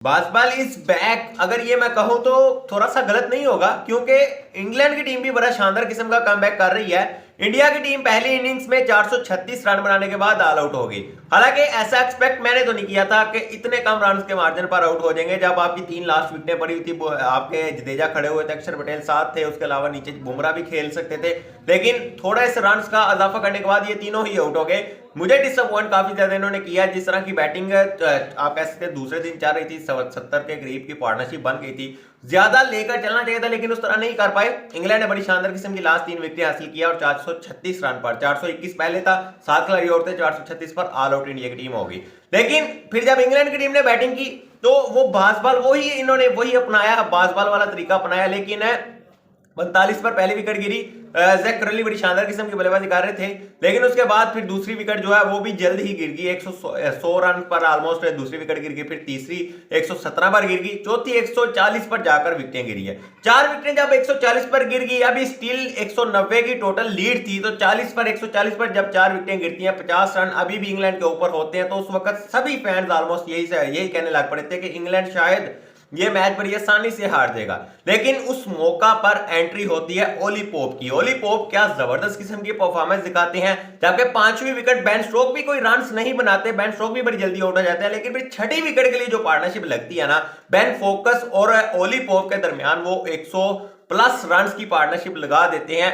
बासबाल is back, अगर ये मैं कहूं तो थोड़ा सा गलत नहीं होगा, क्योंकि इंग्लैंड की टीम भी बड़ा शानदार किस्म का कमबैक कर रही है। इंडिया की टीम पहली इनिंग्स में 436 रन बनाने के बाद ऑल आउट हो गई। हालांकि ऐसा एक्सपेक्ट मैंने तो नहीं किया था कि इतने कम रन के मार्जिन पर आउट हो जाएंगे। जब आपकी 3 लास्ट विकेटें पड़ी हुई थी, आपके जडेजा खड़े हुए थे, अक्षर पटेल साथ थे, उसके अलावा नीचे बुमराह भी खेल सकते थे, लेकिन थोड़ा इस रन का इजाफा करने के बाद ये तीनों ही आउट हो गए। मुझे डिसअपॉइंट काफी ज्यादा इन्होंने किया। जिस तरह की बैटिंग आप कह सकते हैं दूसरे दिन चल रही थी, 70 के करीब की पार्टनरशिप बन गई थी, ज्यादा लेकर चलना चाहिए था, लेकिन उस तरह नहीं कर पाए। इंग्लैंड ने बड़ी शानदार किस्म की लास्ट 3 विकेटें हासिल किया और 436 रन पर, 421 पहले था, 7 खिलाड़ी और थे, 436 पर ऑल आउट इंडिया की टीम होगी। लेकिन फिर जब इंग्लैंड की टीम ने बैटिंग की तो वो बासबाल इन्होंने वही अपनाया, बासबाल वाला तरीका अपनाया, लेकिन 45 पर पहली विकेट गिरी। जैक क्रली बड़ी शानदार किस्म की बल्लेबाजी कर रहे थे, लेकिन उसके बाद फिर दूसरी विकेट जो है वो भी जल्द ही गिर गई। 100 रन पर ऑलमोस्ट दूसरी विकेट गिर गई, फिर तीसरी 117 पर गिर गई, चौथी 140 पर जाकर विकेटें गिरी है। 4 विकेटें जब 140 पर गिर गई, अभी स्टिल 190 की टोटल लीड थी, तो 140 पर जब 4 विकेटें गिरती हैं, 50 रन अभी भी इंग्लैंड के ऊपर होते हैं, तो उस वक्त सभी फैंस ऑलमोस्ट यही कहने लग पड़े थे कि इंग्लैंड शायद ये मैच बड़ी आसानी से हार देगा। लेकिन उस मौका पर एंट्री होती है ओली पोप की। ओली पोप क्या जबरदस्त किस्म की परफॉर्मेंस दिखाते हैं, जबकि 5वीं विकेट बेन स्टोक भी कोई रन्स नहीं बनाते, बेन स्टोक भी बड़ी जल्दी आउट हो जाते हैं, लेकिन फिर 6ठी विकेट के लिए जो पार्टनरशिप लगती है ना, बेन फोकस और ओली पोप के दरमियान, वो 100 प्लस रन की पार्टनरशिप लगा देते हैं,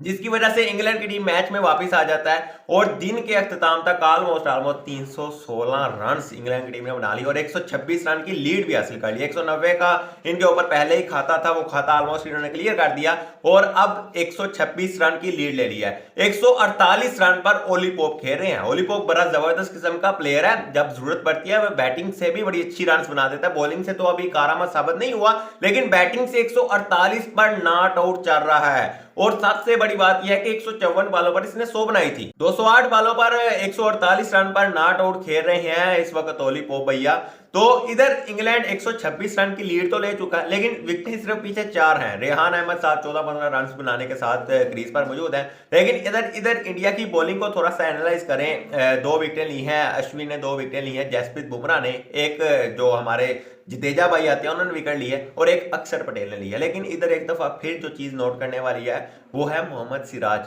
जिसकी वजह से इंग्लैंड की टीम मैच में वापस आ जाता है और दिन के अख्ताम तक ऑलमोस्ट 316 रन इंग्लैंड की टीम ने बना ली और 126 रन की लीड भी हासिल कर ली। 190 का इनके ऊपर पहले ही खाता था, वो खाता ऑलमोस्ट इन्होंने क्लियर कर दिया और अब 126 रन की लीड ले लिया है। 148 रन पर ओली पोप खेल रहे हैं। ओली पोप बड़ा जबरदस्त किस्म का प्लेयर है, जब जरूरत पड़ती है वह बैटिंग से भी बड़ी अच्छी रन बना देता है। बॉलिंग से तो अभी कारामत साबित नहीं हुआ, लेकिन बैटिंग से 148 पर नॉट आउट चल रहा है। और सबसे बड़ी बात यह है कि 154 बालों पर इसने 100 बनाई थी, 208 बालों पर 148 रन पर नॉट आउट खेल रहे हैं इस वक्त ओली पोप भैया। तो इधर इंग्लैंड 126 रन की लीड तो ले चुका है, लेकिन विकेट सिर्फ पीछे 4 हैं। रेहान अहमद साथ 14-15 रन बनाने के साथ क्रीज पर मौजूद हैं। लेकिन इधर इंडिया की बॉलिंग को थोड़ा सा एनालाइज करें। 2 विकेटें ली हैं, अश्विन ने 2 विकेटें ली हैं, जसप्रीत बुमराह ने, एक जो हमारे जडेजा भाई आते हैं उन्होंने विकेट ली है और एक अक्षर पटेल ने ली है। लेकिन इधर एक दफा फिर जो चीज नोट करने वाली है वो है मोहम्मद सिराज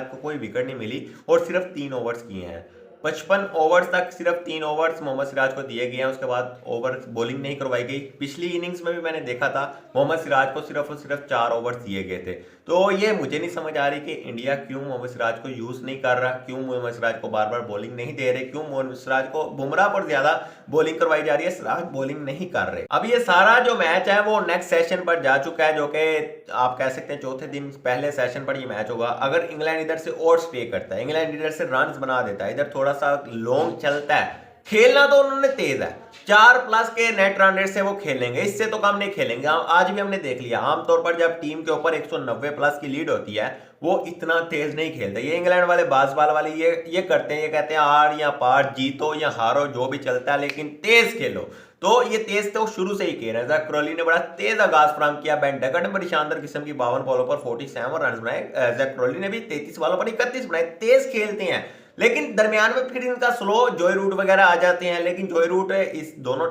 को कोई विकेट नहीं मिली और सिर्फ 3 ओवर्स किए हैं। 55 ओवर्स तक सिर्फ 3 ओवर्स मोहम्मद सिराज को दिए गए हैं, उसके बाद ओवर बॉलिंग नहीं करवाई गई। पिछली इनिंग्स में भी मैंने देखा था मोहम्मद सिराज को सिर्फ और सिर्फ 4 ओवर्स दिए गए थे। तो ये मुझे नहीं समझ आ रही कि इंडिया क्यों मोहम्मद सिराज को यूज नहीं कर रहा, क्यों मोहम्मद सिराज को बार बार बॉलिंग नहीं दे रहे, क्यों मोहम्मद सिराज को बुमराह पर ज्यादा बॉलिंग करवाई जा रही है, सिराज बॉलिंग नहीं कर रहे। अब ये सारा जो मैच है वो नेक्स्ट सेशन पर जा चुका है, जो कि आप कह सकते हैं चौथे दिन पहले सेशन पर ये मैच होगा। अगर इंग्लैंड इधर से और स्टे करता है, इंग्लैंड इधर से रन बना देता है, इधर थोड़ा सा लॉन्ग चलता है, खेलना तो उन्होंने तेज है, 4+ के नेट रन रेट से वो खेलेंगे, इससे तो कम नहीं खेलेंगे। आज भी हमने देख लिया, आमतौर पर जब टीम के ऊपर 190+ की लीड होती है वो इतना तेज नहीं खेलते। ये इंग्लैंड वाले बासबाल वाले ये करते हैं, ये कहते हैं हार या पार, जीतो या हारो जो भी चलता है, लेकिन तेज खेलो। तो ये तेज तो शुरू से ही खेल रहे हैं। जैक क्रॉली ने बड़ा तेज आगाज फराम किया, बेन डकट ने बड़ी शानदार किस्म की 52 बॉलों पर 47 रन बनाए, जैक क्रॉली ने भी 33 बॉलों पर 31 बनाए। तेज खेलते हैं, लेकिन दरमियान में फिर इनका स्लो जॉय रूट वगैरह आ जाते हैं, लेकिन जॉय रूट इस दोनों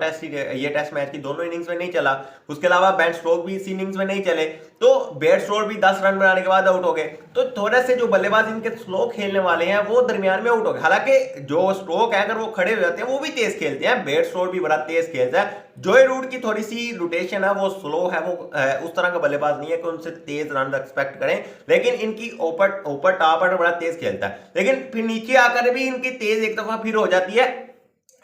ये टेस्ट मैच की दोनों इनिंग्स में नहीं चला। उसके अलावा बेन स्टोक भी इस इनिंग्स में नहीं चले, तो बेन स्टोक भी 10 रन बनाने के बाद आउट हो गए। तो थोड़े से जो बल्लेबाज इनके स्लो खेलने वाले हैं वो दरमियान में आउट हो गए। हालांकि जो स्टोक है अगर वो खड़े हो जाते हैं वो भी तेज खेलते हैं, बेन स्टोक भी बड़ा तेज खेलता है। जॉय रूट की थोड़ी सी रोटेशन है, वो स्लो है, वो उस तरह का बल्लेबाज नहीं है कि उनसे तेज रन एक्सपेक्ट करें, लेकिन इनकी ऊपर टॉप ऑर्डर बड़ा तेज खेलता है। लेकिन फिर नीचे आकर भी इनकी तेज एक दफा फिर हो जाती है।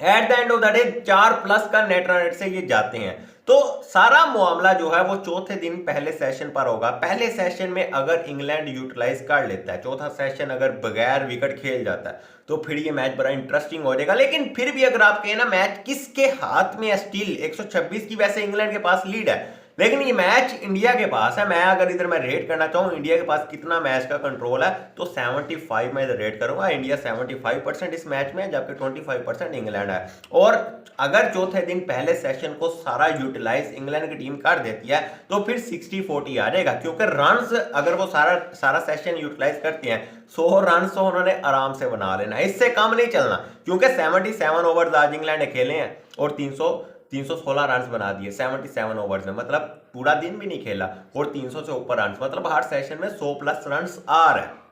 At the end of the day 4+ का नेट रन रेट से ये जाते हैं। तो सारा मामला जो है वो चौथे दिन पहले सेशन पर होगा। पहले सेशन में अगर इंग्लैंड यूटिलाइज कर लेता है, चौथा सेशन अगर बगैर विकेट खेल जाता है, तो फिर ये मैच बड़ा इंटरेस्टिंग हो जाएगा। लेकिन फिर भी अगर आप कहें ना मैच किसके हाथ में है, स्टिल 126 की वैसे इंग्लैंड के पास लीड है, लेकिन ये मैच इंडिया के पास है। मैं अगर इधर मैं रेट करना चाहूं इंडिया के पास कितना मैच का कंट्रोल है, तो 75 मैं इधर रेट करूंगा। इंडिया 75% इस मैच में, जबकि 25% इंग्लैंड है। और अगर चौथे दिन पहले सेशन को सारा यूटिलाइज इंग्लैंड की टीम कर देती है तो फिर 60-40 आ जाएगा, क्योंकि रन्स अगर वो सारा सेशन यूटिलाइज करते हैं 100 रन तो उन्होंने आराम से बना लेना, इससे कम नहीं चलना, क्योंकि 77 ओवर्स आज इंग्लैंड ने खेले हैं और 300 316 रन बना दिए 77 ओवर्स में, मतलब पूरा दिन भी नहीं खेला और 300 से ऊपर रन, मतलब हर सेशन में 100 प्लस रन आ रहे हैं।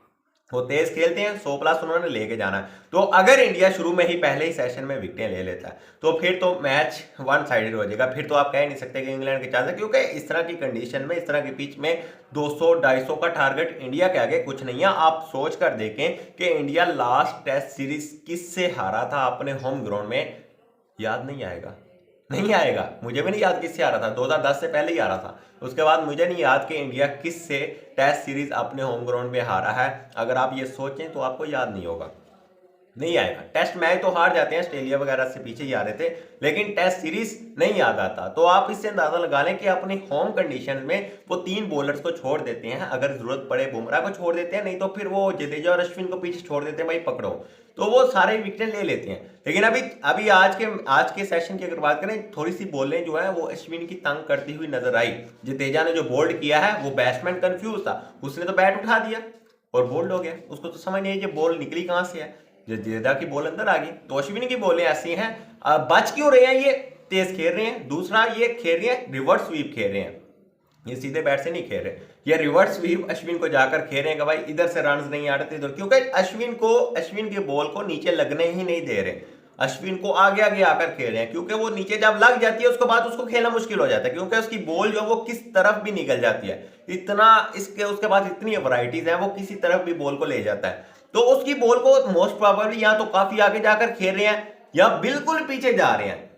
वो तेज खेलते हैं, 100 प्लस उन्होंने लेके जाना है। तो अगर इंडिया शुरू में ही पहले ही सेशन में विकेटें ले लेता है तो फिर तो मैच वन साइडेड हो जाएगा। फिर तो आप कह नहीं सकते कि इंग्लैंड के चांस है, क्योंकि इस तरह की कंडीशन में, इस तरह की पिच में 200-250 का टारगेट इंडिया के आगे कुछ नहीं है। आप सोच कर देखें कि इंडिया लास्ट टेस्ट सीरीज किससे हारा था अपने होम ग्राउंड में, याद नहीं आएगा? नहीं आएगा। मुझे भी नहीं याद किससे आ रहा था, 2010 से पहले ही आ रहा था। उसके बाद मुझे नहीं याद कि इंडिया किस से टेस्ट सीरीज अपने होम ग्राउंड में हारा है। अगर आप ये सोचें तो आपको याद नहीं होगा, नहीं आएगा। टेस्ट मैच तो हार जाते हैं, ऑस्ट्रेलिया वगैरह से पीछे ही आ रहे थे, लेकिन टेस्ट सीरीज नहीं याद आता। तो आप इससे अंदाजा लगा लें कि अपनी होम कंडीशन में वो 3 बॉलर्स को छोड़ देते हैं, अगर जरूरत पड़े बुमराह को छोड़ देते हैं, नहीं तो फिर वो जडेजा और अश्विन को पीछे छोड़ देते हैं, भाई पकड़ो, तो वो सारे विकेट ले लेते हैं। लेकिन अभी आज के सेशन की अगर बात करें, थोड़ी सी बॉलें जो है वो अश्विन की तंग करती हुई नजर आई। जडेजा ने जो बोल्ड किया है वो बैट्समैन कंफ्यूज था, उसने तो बैट उठा दिया और बोल्ड हो गया, उसको तो समझ नहीं आई कि बॉल निकली कहां से है। जडेजा की बॉल अंदर आ गई, तो अश्विन की बॉलें ऐसी हैं, बच क्यों रहे हैं? ये तेज खेल रहे हैं। दूसरा, ये खेल रहे हैं रिवर्स स्वीप खेल रहे हैं, ये सीधे बैट से नहीं खेल रहे, ये रिवर्स स्वीप अश्विन को जाकर खेल रहे हैं कि भाई इधर से रन नहीं आ रहे थे, क्योंकि अश्विन के बॉल को नीचे लगने ही नहीं दे रहे, अश्विन को आगे आगे आकर खेल रहे हैं, क्योंकि वो नीचे जब लग जाती है उसके बाद उसको खेलना मुश्किल हो जाता है, क्योंकि उसकी बॉल जो वो किस तरफ भी निकल जाती है, इतना उसके बाद इतनी वैरायटीज है, वो किसी तरफ भी बॉल को ले जाता है। तो उसकी बॉल को मोस्ट प्रोबेबली या तो काफी आगे जाकर खेल रहे हैं या बिल्कुल पीछे जा रहे हैं,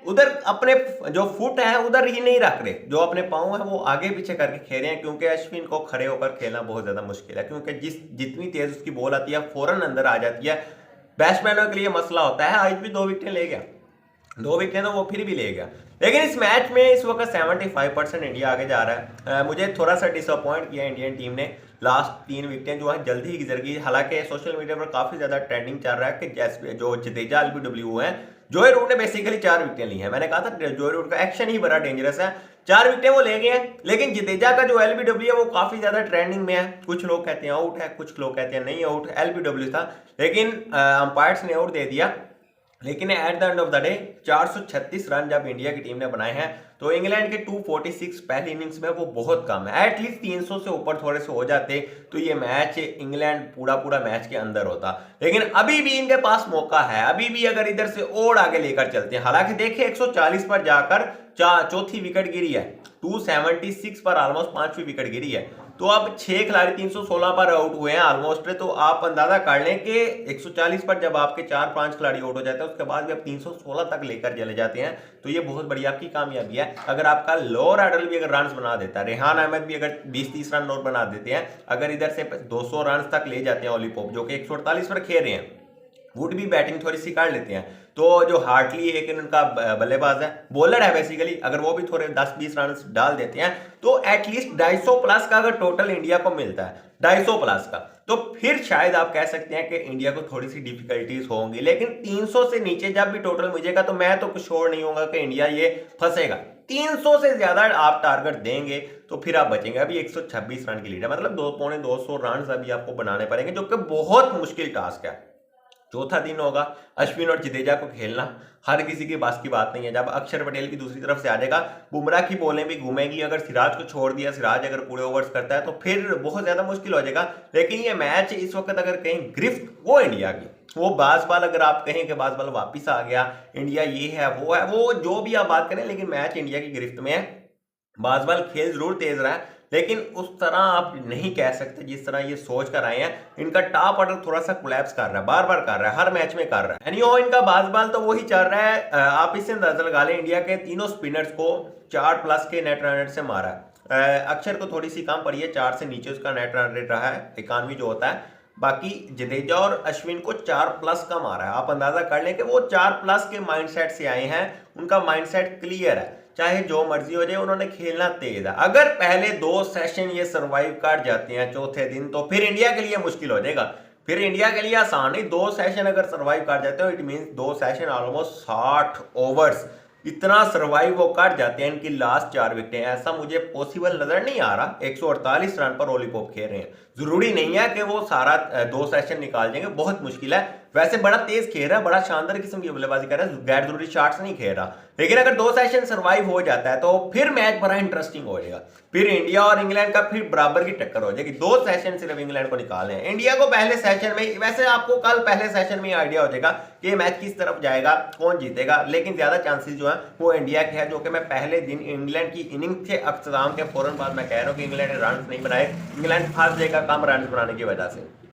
उधर अपने जो फुट है उधर ही नहीं रख रहे, जो अपने पाँव है वो आगे पीछे करके खेल रहे हैं, क्योंकि अश्विन को खड़े होकर खेलना बहुत ज्यादा मुश्किल है, क्योंकि जितनी तेज उसकी बॉल आती है फौरन अंदर आ जाती है। बैट्समैनों के लिए मसला होता है। आज भी 2 विकेट ले गया, 2 विकेट तो वो फिर भी ले गया, लेकिन इस मैच में इस वक्त 75% इंडिया आगे जा रहा है। मुझे थोड़ा सा डिसअपॉइंट किया इंडियन टीम ने, लास्ट 3 विकेटें जो है जल्दी ही गुजर गई। हालांकि सोशल मीडिया पर काफी ज्यादा ट्रेंडिंग चल रहा है कि जैसे जो जडेजा LBW है, जोए रूट ने बेसिकली 4 विकेटें ली हैं। मैंने कहा था जोए रूट का एक्शन ही बड़ा डेंजरस है, 4 विकेटें वो ले गए हैं, लेकिन जडेजा का जो LBW है वो काफी ज्यादा ट्रेंडिंग में है। कुछ लोग कहते हैं आउट है, कुछ लोग कहते हैं नहीं आउट, LBW था, लेकिन अंपायर्स ने आउट दे दिया। लेकिन at the end of the day 436 run जब इंडिया की टीम ने बनाए हैं, तो इंग्लैंड के 246 पहली इनिंग्स में वो बहुत कम है। एटलीस्ट 300 से ऊपर थोड़े से हो जाते तो ये मैच इंग्लैंड पूरा मैच के अंदर होता। लेकिन अभी भी इनके पास मौका है, अभी भी अगर इधर से और आगे लेकर चलते हैं। हालांकि देखिए 140 पर जाकर चौथी विकेट गिरी है, 276 पर ऑलमोस्ट 5वीं विकेट गिरी है, तो अब 6 खिलाड़ी 316 पर आउट हुए हैं ऑलमोस्ट। तो आप अंदाजा कर लें कि 140 पर जब आपके 4-5 खिलाड़ी आउट हो जाते हैं, उसके बाद भी आप 316 तक लेकर चले जाते हैं, तो ये बहुत बड़ी आपकी कामयाबी है। अगर आपका लोअर ऑर्डर भी अगर रन बना देता है, रेहान अहमद भी अगर 20-30 रन और बना देते हैं, अगर इधर से 200 रन तक ले जाते हैं ओली पोप जो कि 148 पर खेल रहे हैं, वुड भी बैटिंग थोड़ी सी कर लेते हैं, तो जो हार्टली एक इनका बल्लेबाज है, बॉलर है बेसिकली, अगर वो भी थोड़े 10-20 रन डाल देते हैं तो एटलीस्ट 250 प्लस का अगर टोटल इंडिया को मिलता है, 250 प्लस का, तो फिर शायद आप कह सकते हैं कि इंडिया को थोड़ी सी डिफिकल्टीज होंगी। लेकिन 300 से नीचे जब भी टोटल मिलेगा तो मैं तो कुछ श्योर नहीं होगा कि इंडिया ये फंसेगा। 300 से ज्यादा आप टारगेट देंगे तो फिर आप बचेंगे। अभी 126 रन की लीड है, मतलब 200 रन अभी आपको बनाने पड़ेंगे, जो कि बहुत मुश्किल टास्क है। चौथा दिन होगा, अश्विन और जडेजा को खेलना हर किसी की बस की बात नहीं है। जब अक्षर पटेल की दूसरी तरफ से आ जाएगा, बुमराह की बॉलें भी घूमेगी, अगर सिराज को छोड़ दिया, सिराज अगर पूरे ओवर्स करता है तो फिर बहुत ज्यादा मुश्किल हो जाएगा। लेकिन ये मैच इस वक्त अगर कहीं गिरफ्त वो इंडिया की, वो बाल अगर आप कहें कि बाल वापिस आ गया, इंडिया ये है वो है, वो जो भी आप बात करें, लेकिन मैच इंडिया की गिरफ्त में है। बाल खेल जरूर तेज रहा है, लेकिन उस तरह आप नहीं कह सकते जिस तरह ये सोच कर आए हैं। इनका टॉप ऑर्डर थोड़ा सा कोलैप्स कर रहा है, बार बार कर रहा है, हर मैच में कर रहा है। एनीहो इनका बाल तो वही चल रहा है। आप इससे अंदाजा लगा लें, इंडिया के तीनों स्पिनर्स को 4+ के नेट रन रेट से मारा है। अक्षर को थोड़ी सी कम पड़ी है, 4 से नीचे उसका नेट रन रेट रहा है, 91 जो होता है। बाकी जडेजा और अश्विन को 4+ का मारा है। आप अंदाजा कर लें कि वो 4+ के माइंडसेट से आए हैं, उनका माइंडसेट क्लियर है, चाहे जो मर्जी हो जाए, उन्होंने खेलना तेज है। अगर पहले 2 सेशन ये सरवाइव कर जाते हैं चौथे दिन, तो फिर इंडिया के लिए मुश्किल हो जाएगा, फिर इंडिया के लिए आसान नहीं। 2 सेशन अगर सरवाइव कर जाते हो, it means 2 session almost 60 overs, इतना सरवाइव वो कर जाते हैं। इनकी लास्ट 4 विकेटें, ऐसा मुझे पॉसिबल नजर नहीं आ रहा। 148 रन पर ओली पोप खेल रहे हैं, जरूरी नहीं है कि वो सारा 2 सेशन निकाल जाएंगे, बहुत मुश्किल है। वैसे बड़ा तेज खेल रहा है, बड़ा शानदार किस्म की बल्लेबाजी कर रहा है, गैर जरूरी शॉट्स नहीं खेल रहा। लेकिन अगर 2 सेशन सर्वाइव हो जाता है तो फिर मैच बड़ा इंटरेस्टिंग हो जाएगा। फिर इंडिया और इंग्लैंड का फिर बराबर की टक्कर हो जाएगी। 2 सेशन सिर्फ इंग्लैंड को निकालने हैं। इंडिया को पहले सेशन में, वैसे आपको कल पहले सेशन में आइडिया हो जाएगा कि ये मैच किस तरफ जाएगा, कौन जीतेगा, लेकिन ज्यादा चांसेस जो है वो इंडिया के है, जो कि मैं पहले दिन इंग्लैंड की इनिंग के अख्ताम के फौरन बाद मैं कह रहा हूँ कि इंग्लैंड ने रन नहीं बनाए, इंग्लैंड फंस जाएगा कम रन बनाने की वजह से।